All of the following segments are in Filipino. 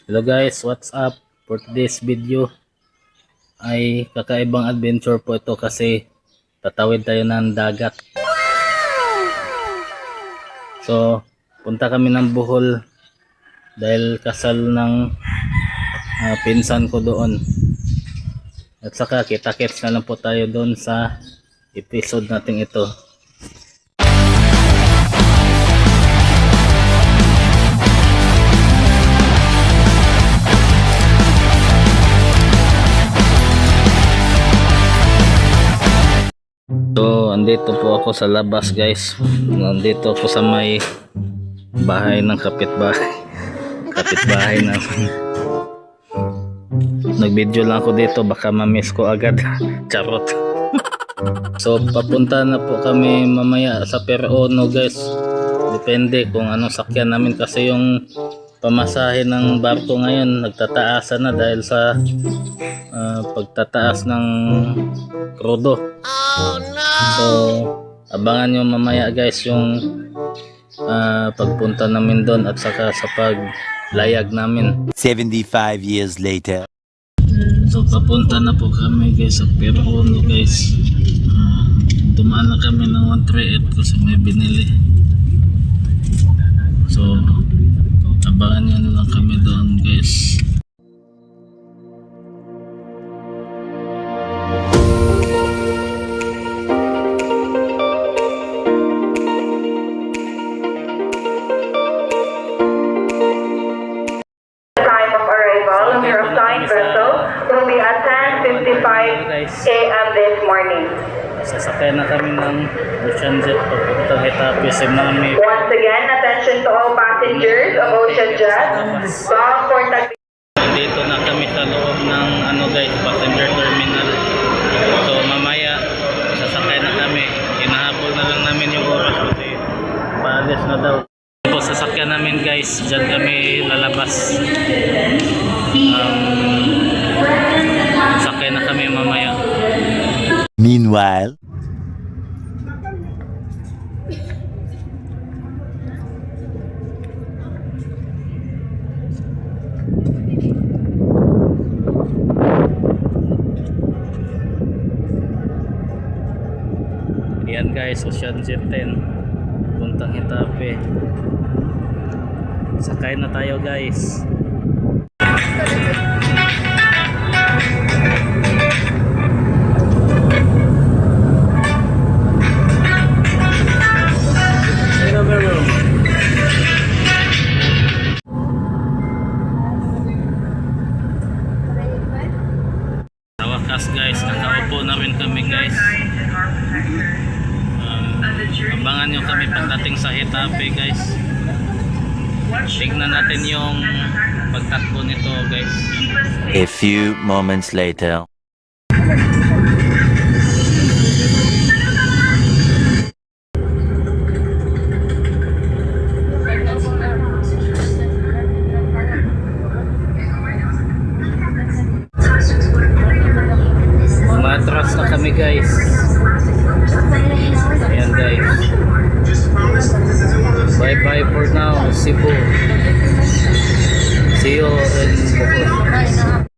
Hello guys, what's up? For today's video ay kakaibang adventure po ito kasi tatawid tayo ng dagat. So, punta kami ng Bohol dahil kasal ng pinsan ko doon. At saka kita-kits na lang po tayo doon sa episode natin ito. So, andito po ako sa labas guys. Nandito ako sa may bahay ng kapitbahay. Kapitbahay namin. Nag-video lang ako dito, baka ma-miss ko agad. Charot. So, papunta na po kami mamaya sa Perono guys. Depende kung anong sakyan namin kasi yung pamasahe ng barko ngayon nagtataasan na dahil sa pagtataas ng krudo. Oh, no! So, abangan nyo mamaya guys yung pagpunta namin doon at saka sa paglayag namin. 75 years later. So, papunta na po kami guys sa Perono guys. Dumaan na kami ng 138 kasi may binili. So, abangan nyo na lang kami doon guys. Will be at 10:55 a.m. this morning. Sasakay na kami ng Ocean Jet papuntang Etape si Mami. Once again, attention to all passengers of Ocean Jet. Bound for Dito na kami sa loob ng guys, passenger terminal. So mamaya sasakay na kami. Hinahabol na lang namin yung oras kasi paalis na daw. So sasakyan namin guys, dyan kami lalabas. Sakay na kami mamaya. Meanwhile, yan guys, Ocean Jet 10 puntang Etape. Sakay na tayo guys. Sa wakas guys, nakaupo na rin kami guys. Abangan nyo kami pagdating sa Etape guys. Tignan natin yung pagtakbo nito guys. a few moments later. Matras na kami guys. Ayan guys. Bye bye for now, Cebu. See you in Bohol.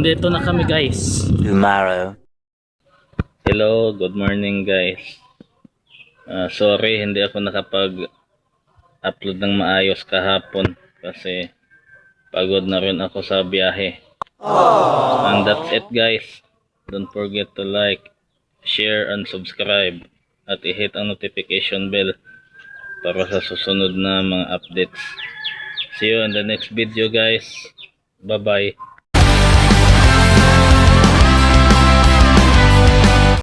nandito na kami guys. Tomorrow. Hello, good morning guys. Sorry, hindi ako nakapag-upload ng maayos kahapon kasi pagod na rin ako sa biyahe. And that's it guys. Don't forget to like, share, and subscribe. At i-hit ang notification bell para sa susunod na mga updates. See you in the next video guys. Bye bye.